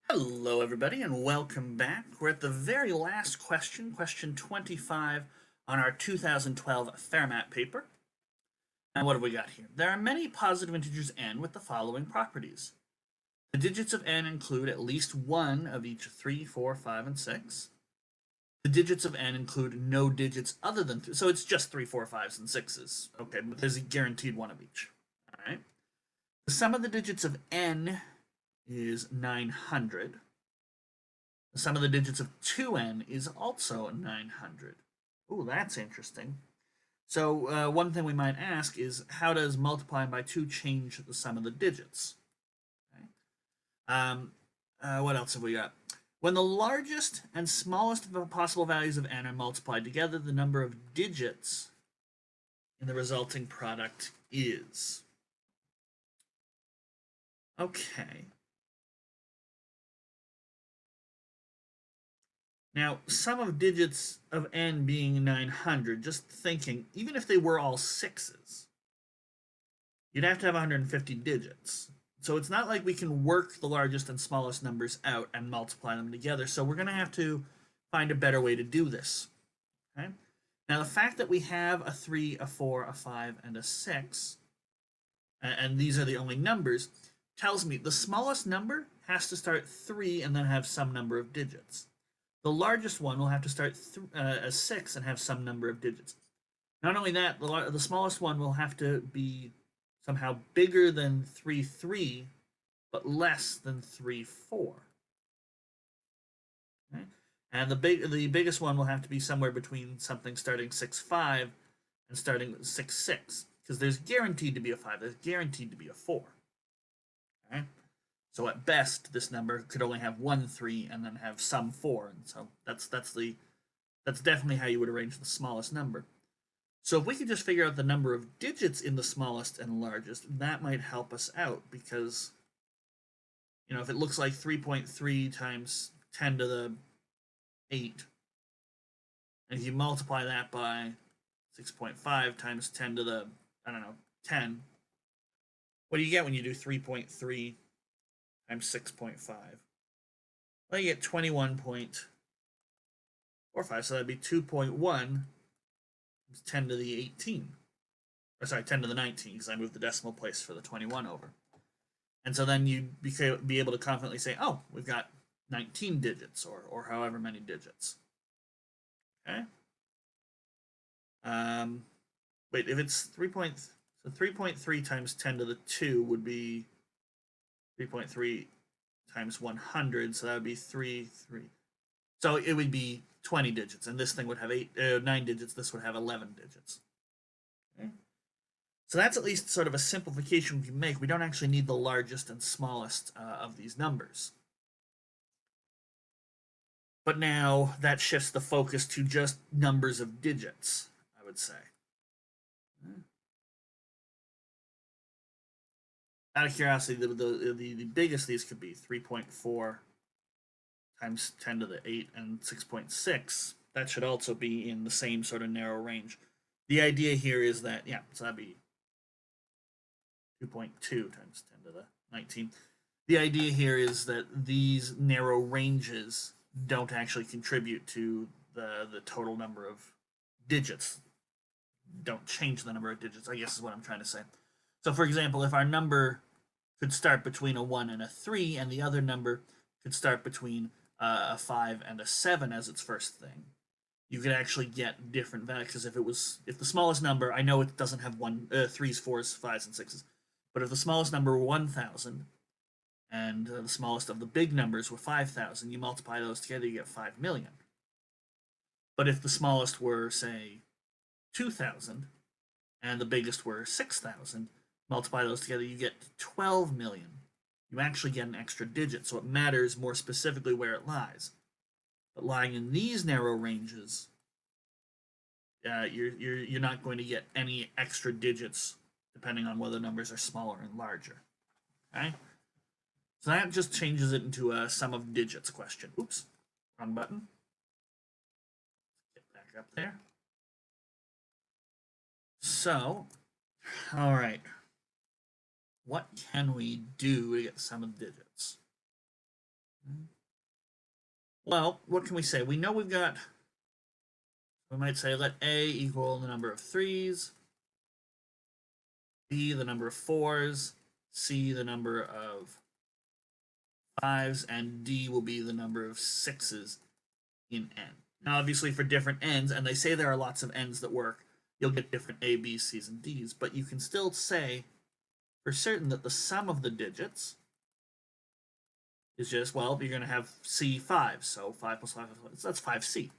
Hello, everybody, and welcome back. We're at the very last question, question 25 on our 2012 Fermat paper. And what have we got here? There are many positive integers n with the following properties. The digits of n include at least one of each 3, 4, 5, and 6. The digits of n include no digits other than 3, so it's just 3, 4, 5s, and 6s. Okay, but there's a guaranteed one of each. All right. The sum of the digits of n is 900. The sum of the digits of 2n is also 900. Ooh, that's interesting. So one thing we might ask is, how does multiplying by 2 change the sum of the digits? Okay. What else have we got? When the largest and smallest possible values of n are multiplied together, the number of digits in the resulting product is. Okay. Now, sum of digits of n being 900, just thinking, even if they were all sixes, you'd have to have 150 digits. So it's not like we can work the largest and smallest numbers out and multiply them together. So we're going to have to find a better way to do this. Okay? Now, the fact that we have a 3, a 4, a 5, and a 6, and these are the only numbers, tells me the smallest number has to start 3 and then have some number of digits. The largest one will have to start a 6 and have some number of digits. Not only that, the smallest one will have to be somehow bigger than 3, 3, but less than 3, 4. Okay? And the biggest one will have to be somewhere between something starting 6, 5 and starting 6, 6. Because there's guaranteed to be a 5, there's guaranteed to be a 4. Okay? So at best, this number could only have one 3 and then have some 4. And so that's definitely how you would arrange the smallest number. So if we could just figure out the number of digits in the smallest and largest, that might help us out, because, if it looks like 3.3 times 10 to the 8, and if you multiply that by 6.5 times 10 to the, 10, what do you get when you do 3.3 times 6.5? Well, you get 21.45, so that'd be 2.1 10 to the 18. Or sorry, 10 to the 19, because I moved the decimal place for the 21 over. And so then you'd be able to confidently say, oh, we've got 19 digits, or however many digits. Okay? Wait, if it's 3.3 times 10 to the 2 would be 3.3 times 100, so that would be 3, 3. So it would be 20 digits, and this thing would have 9 digits, this would have 11 digits. Okay? So that's at least sort of a simplification we can make. We don't actually need the largest and smallest of these numbers. But now that shifts the focus to just numbers of digits, I would say. Out of curiosity, the biggest of these could be 3.4 times 10 to the 8 and 6.6. That should also be in the same sort of narrow range. The idea here is that, yeah, so that'd be 2.2 times 10 to the 19. The idea here is that these narrow ranges don't actually contribute to the total number of digits. Don't change the number of digits, I guess is what I'm trying to say. So, for example, if our number could start between a 1 and a 3, and the other number could start between a 5 and a 7 as its first thing, you could actually get different values. Because if the smallest number, I know it doesn't have 3s, 4s, 5s, and 6s, but if the smallest number were 1,000, and the smallest of the big numbers were 5,000, you multiply those together, you get 5 million. But if the smallest were, say, 2,000, and the biggest were 6,000, multiply those together, you get 12 million. You actually get an extra digit, so it matters more specifically where it lies. But lying in these narrow ranges, you're not going to get any extra digits depending on whether numbers are smaller and larger. Okay? So that just changes it into a sum of digits question. Oops, wrong button. Get back up there. So, all right. What can we do to get the sum of digits? Well, what can we say? We know we might say let A equal the number of 3s, B the number of 4s, C the number of 5s, and D will be the number of 6s in N. Now, obviously, for different N's, and they say there are lots of N's that work, you'll get different A, B, C's, and D's, but you can still say for certain that the sum of the digits is just, well, you're going to have C5, so 5 plus 5, that's 5C.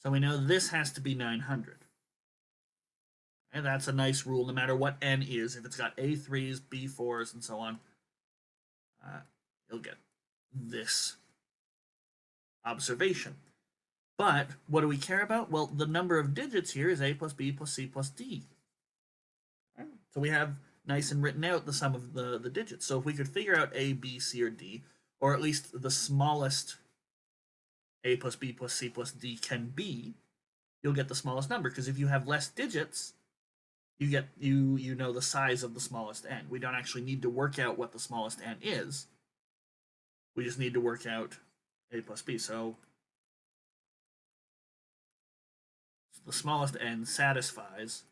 So we know this has to be 900. And that's a nice rule, no matter what N is. If it's got A3s, B4s, and so on, you'll get this observation. But what do we care about? Well, the number of digits here is A plus B plus C plus D. So we have nice and written out the sum of the digits. So if we could figure out A, B, C, or D, or at least the smallest A plus B plus C plus D can be, you'll get the smallest number. Because if you have less digits, you know the size of the smallest n. We don't actually need to work out what the smallest n is. We just need to work out A plus B. So the smallest n satisfies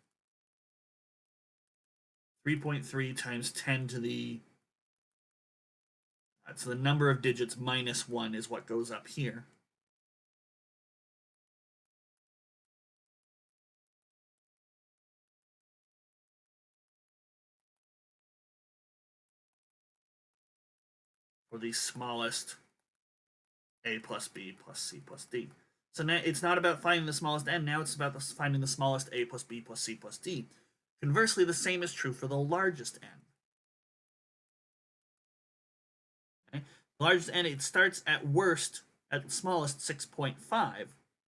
3.3 times 10 to the... So the number of digits minus 1 is what goes up here. For the smallest A plus B plus C plus D. So now it's not about finding the smallest n, now it's about finding the smallest A plus B plus C plus D. Conversely, the same is true for the largest n. Okay? The largest n, it starts at worst, at the smallest, 6.5.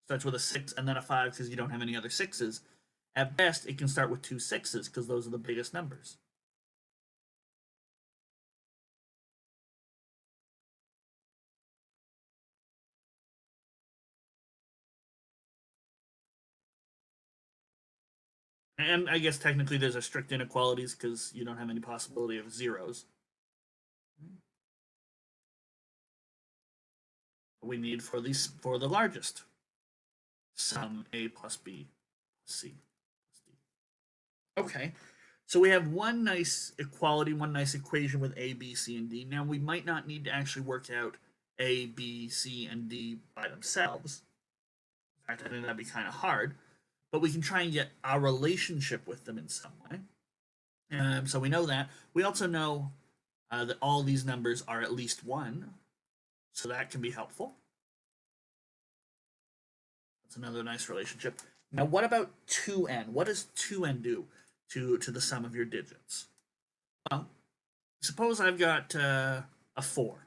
Starts with a 6 and then a 5 because you don't have any other 6s. At best, it can start with 2 6s because those are the biggest numbers. And I guess technically there's a strict inequalities because you don't have any possibility of zeros. We need for the largest sum A plus B plus C plus D. Okay, so we have one nice equality, one nice equation with A, B, C, and D. Now we might not need to actually work out A, B, C, and D by themselves. In fact, I think that'd be kind of hard, but we can try and get our relationship with them in some way. So we know that. We also know that all these numbers are at least 1, so that can be helpful. That's another nice relationship. Now, what about 2n? What does 2n do to the sum of your digits? Well, suppose I've got a 4.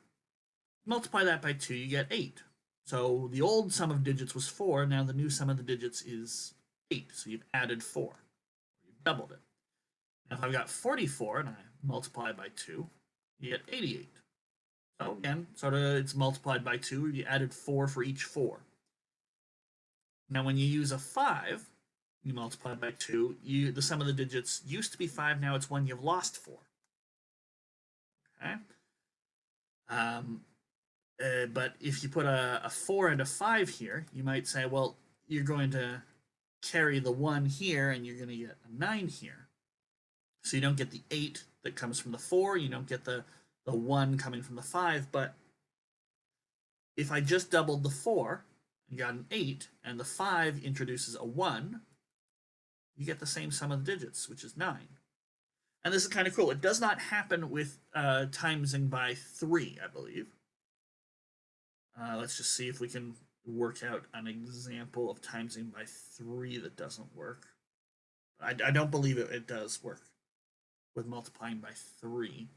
Multiply that by 2, you get 8. So the old sum of digits was 4, now the new sum of the digits is 8. So you've added 4. You've doubled it. Now if I've got 44 and I multiply by 2, you get 88. So again, sort of it's multiplied by 2, you added 4 for each 4. Now when you use a 5, you multiply by 2, the sum of the digits used to be 5, now it's 1, you've lost 4. Okay? But if you put a 4 and a 5 here, you might say, well, you're going to carry the 1 here and you're going to get a 9 here. So you don't get the 8 that comes from the 4, you don't get the 1 coming from the 5, but if I just doubled the 4 and got an 8, and the 5 introduces a 1, you get the same sum of the digits, which is 9. And this is kind of cool. It does not happen with timesing by 3, I believe. Let's just see if we can work out an example of timesing by 3 that doesn't work. I don't believe it does work with multiplying by 3.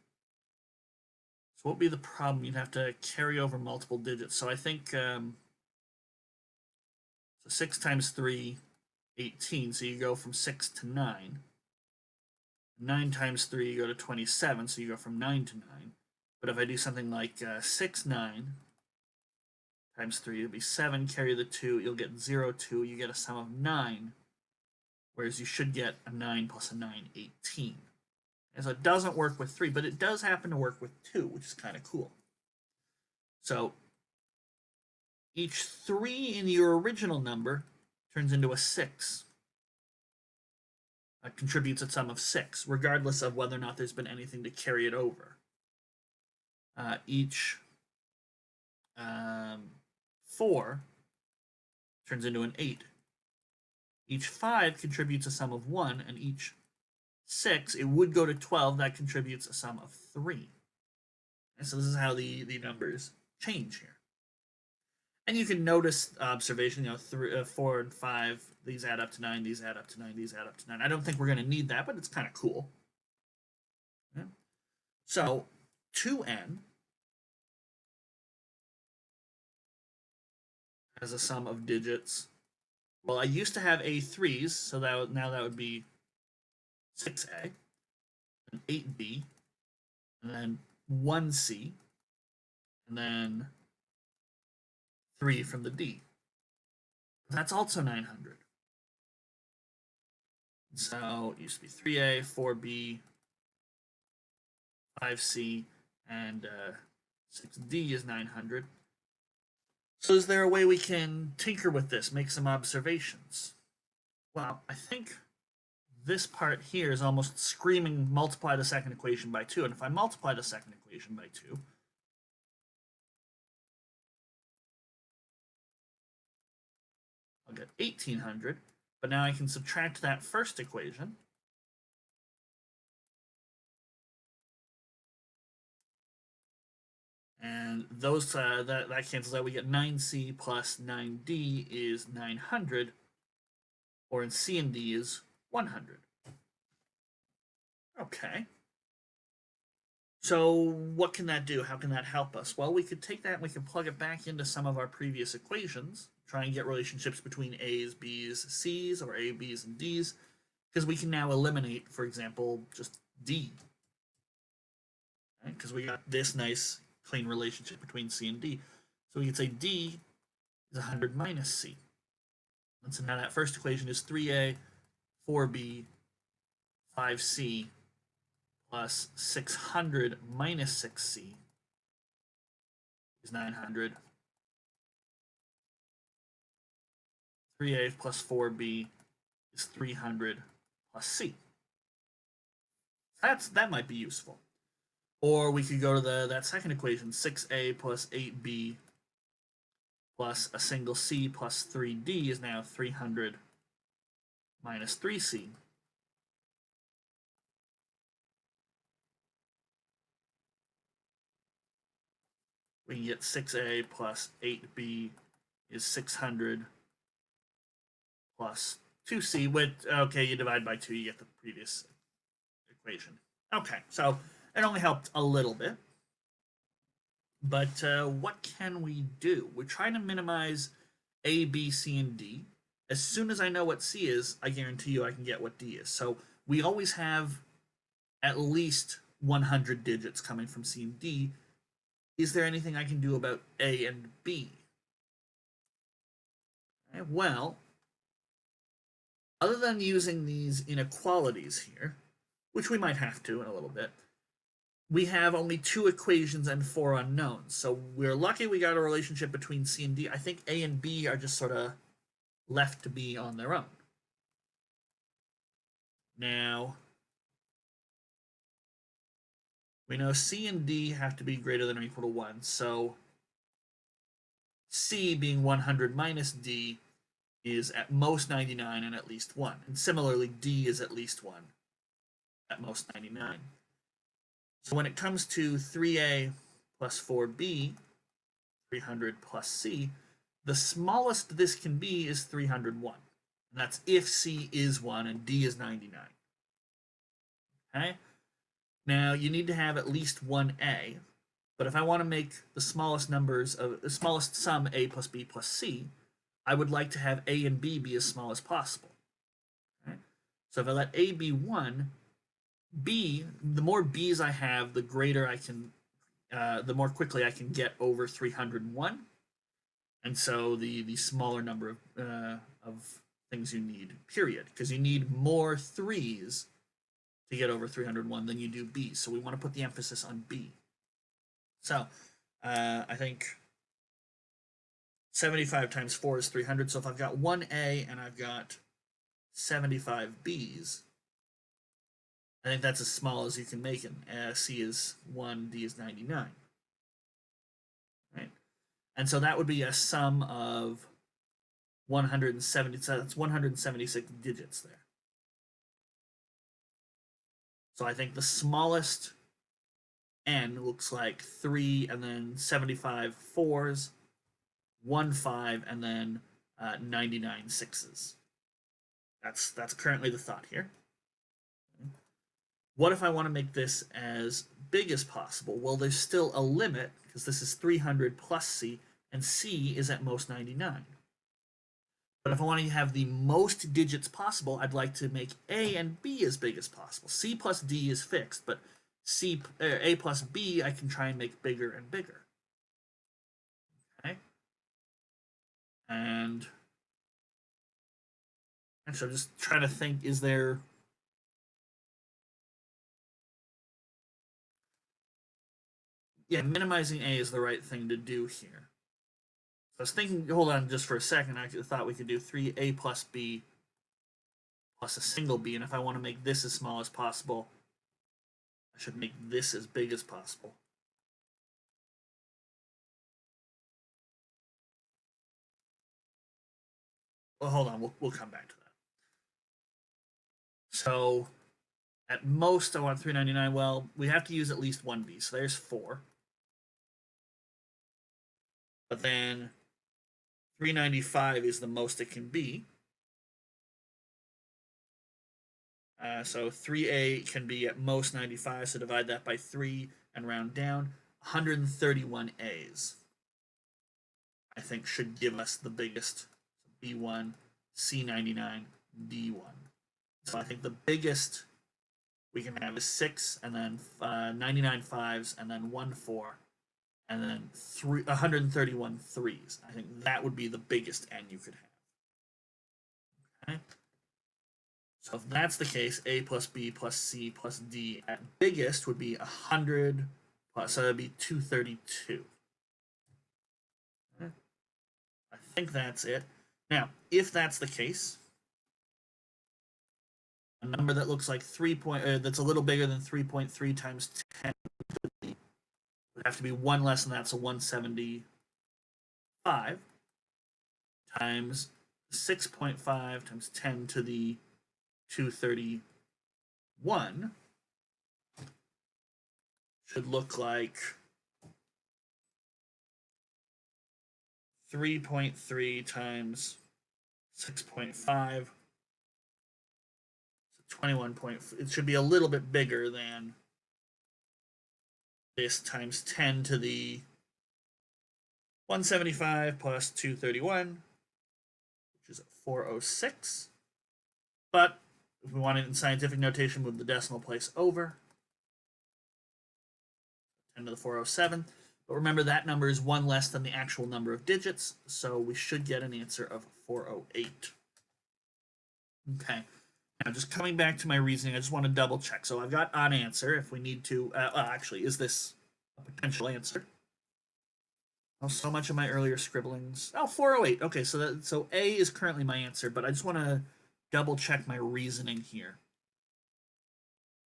So what would be the problem? You'd have to carry over multiple digits. So I think so 6 times 3, 18. So you go from 6 to 9. 9 times 3, you go to 27. So you go from 9 to 9. But if I do something like 6, 9 times 3, it'll be 7. Carry the 2, you'll get 0, 2. You get a sum of 9. Whereas you should get a 9 plus a 9, 18. And so it doesn't work with 3, but it does happen to work with 2, which is kind of cool. So each 3 in your original number turns into a 6. Contributes a sum of 6, regardless of whether or not there's been anything to carry it over. Each 4 turns into an 8. Each 5 contributes a sum of 1, and each 6, it would go to 12, that contributes a sum of 3. And so this is how the numbers change here. And you can notice observation, 4 and 5, these add up to 9, these add up to 9, these add up to 9. I don't think we're going to need that, but it's kind of cool. Yeah. So 2n has a sum of digits. Well, I used to have A3s, so now that would be 6A, and 8B, and then 1C, and then 3 from the D. That's also 900. So it used to be 3A, 4B, 5C, and 6D is 900. So is there a way we can tinker with this, make some observations? Well, I think this part here is almost screaming multiply the second equation by 2. And if I multiply the second equation by 2, I'll get 1800. But now I can subtract that first equation. And those that cancels out. We get 9C plus 9D is 900, or in C and D is 100. Okay. So what can that do? How can that help us? Well, we could take that and we can plug it back into some of our previous equations, try and get relationships between A's, B's, C's, or A, B's, and D's, because we can now eliminate, for example, just D. Because we got this nice clean relationship between C and D. So we could say D is 100 minus C. And so now that first equation is 3A, 4B, 5C, plus 600 minus 6C is 900. 3A plus 4B is 300 plus C. That might be useful. Or we could go to that second equation, 6A plus 8B plus a single C plus 3D is now 300 minus 3C. We can get 6A plus 8B is 600 plus 2C, which, okay, you divide by 2, you get the previous equation. Okay, so it only helped a little bit. But what can we do? We're trying to minimize A, B, C, and D. As soon as I know what C is, I guarantee you I can get what D is. So we always have at least 100 digits coming from C and D. Is there anything I can do about A and B? Okay, well, other than using these inequalities here, which we might have to in a little bit, we have only 2 equations and 4 unknowns. So we're lucky we got a relationship between C and D. I think A and B are just sort of left to be on their own. Now, we know C and D have to be greater than or equal to 1. So C being 100 minus D is at most 99 and at least 1. And similarly, D is at least 1, at most 99. So when it comes to 3A plus 4B, 300 plus C, the smallest this can be is 301. And that's if C is 1 and D is 99. Okay? Now, you need to have at least one A, but if I want to make the smallest sum A plus B plus C, I would like to have A and B be as small as possible. Okay? So if I let A be 1, B, the more B's I have, the greater I can, the more quickly I can get over 301. And so the smaller number of things you need, period. Because you need more 3's to get over 301 than you do B. So we want to put the emphasis on B. So I think 75 times 4 is 300. So if I've got one A and I've got 75 B's, I think that's as small as you can make it. C is 1, D is 99. Right? And so that would be a sum of 170. So that's 176 digits there. So I think the smallest N looks like 3 and then 75 fours, 1 5, and then 99 sixes. That's currently the thought here. What if I want to make this as big as possible? Well, there's still a limit because this is 300 plus C, and C is at most 99. But if I want to have the most digits possible, I'd like to make A and B as big as possible. C plus D is fixed, but A plus B I can try and make bigger and bigger. Okay? And actually, I'm just trying to think, is there... Yeah, minimizing A is the right thing to do here. I was thinking, hold on just for a second, I thought we could do 3A plus B plus a single B, and if I want to make this as small as possible, I should make this as big as possible. Well, hold on, we'll come back to that. So, at most, I want 399. Well, we have to use at least one B, so there's 4. But then 395 is the most it can be. So 3A can be at most 95, so divide that by 3 and round down. 131 A's, I think, should give us the biggest. B1, C99, D1. So I think the biggest we can have is 6, and then 99 5s, and then 1 4, and then 131 3s. I think that would be the biggest N you could have. Okay? So if that's the case, A plus B plus C plus D at biggest would be 100, so that would be 232. Okay? I think that's it. Now, if that's the case, a number that looks like that's a little bigger than 3.3 times 10 would have to be one less than that, so 175 times 6.5 times 10 to the 231 should look like 3.3 times 6.5, 21 point. It should be a little bit bigger than this times 10 to the 175 plus 231, which is 406. But if we want it in scientific notation, move the decimal place over. 10 to the 407. But remember, that number is one less than the actual number of digits, so we should get an answer of 408. Okay. Now, just coming back to my reasoning, I just want to double check. So I've got an answer if we need to. Actually, is this a potential answer? Oh, so much of my earlier scribblings. Oh, 408. Okay, so A is currently my answer, but I just want to double check my reasoning here.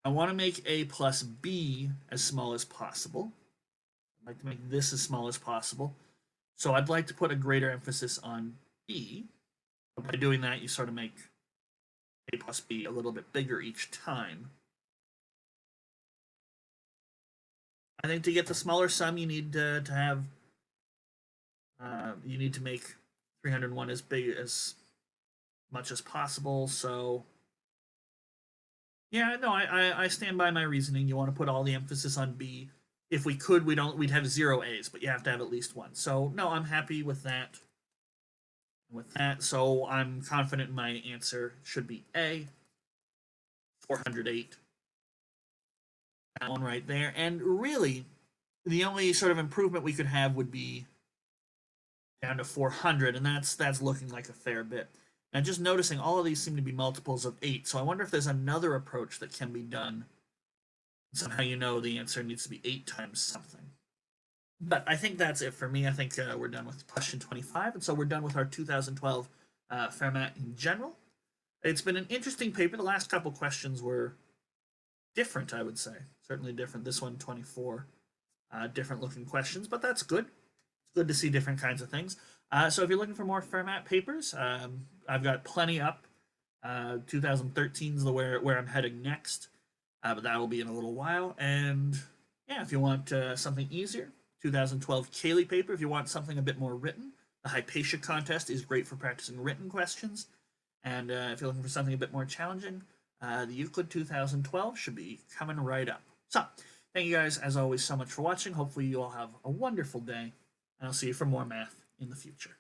I want to make A plus B as small as possible. I'd like to make this as small as possible. So I'd like to put a greater emphasis on B. But by doing that, you sort of make A plus B a little bit bigger each time. I think to get the smaller sum, you need to have you need to make 301 as big as much as possible. So yeah, no, I stand by my reasoning. You want to put all the emphasis on B. If we could, we'd have 0 A's, but you have to have at least one. So no, I'm happy with that. So I'm confident my answer should be A, 408. That one right there. And really, the only sort of improvement we could have would be down to 400, and that's looking like a fair bit. And just noticing all of these seem to be multiples of 8, so I wonder if there's another approach that can be done. Somehow you know the answer needs to be 8 times something. But I think that's it for me. I think we're done with question 25, and so we're done with our 2012 Fermat in general. It's been an interesting paper. The last couple questions were different, I would say. Certainly different. This one, 24, different looking questions, but that's good. It's good to see different kinds of things. So if you're looking for more Fermat papers, I've got plenty up. 2013 is the where I'm heading next, but that will be in a little while. And yeah, if you want something easier, 2012 Cayley paper. If you want something a bit more written, the Hypatia contest is great for practicing written questions. And if you're looking for something a bit more challenging, the Euclid 2012 should be coming right up. So, thank you guys, as always, so much for watching. Hopefully you all have a wonderful day, and I'll see you for more math in the future.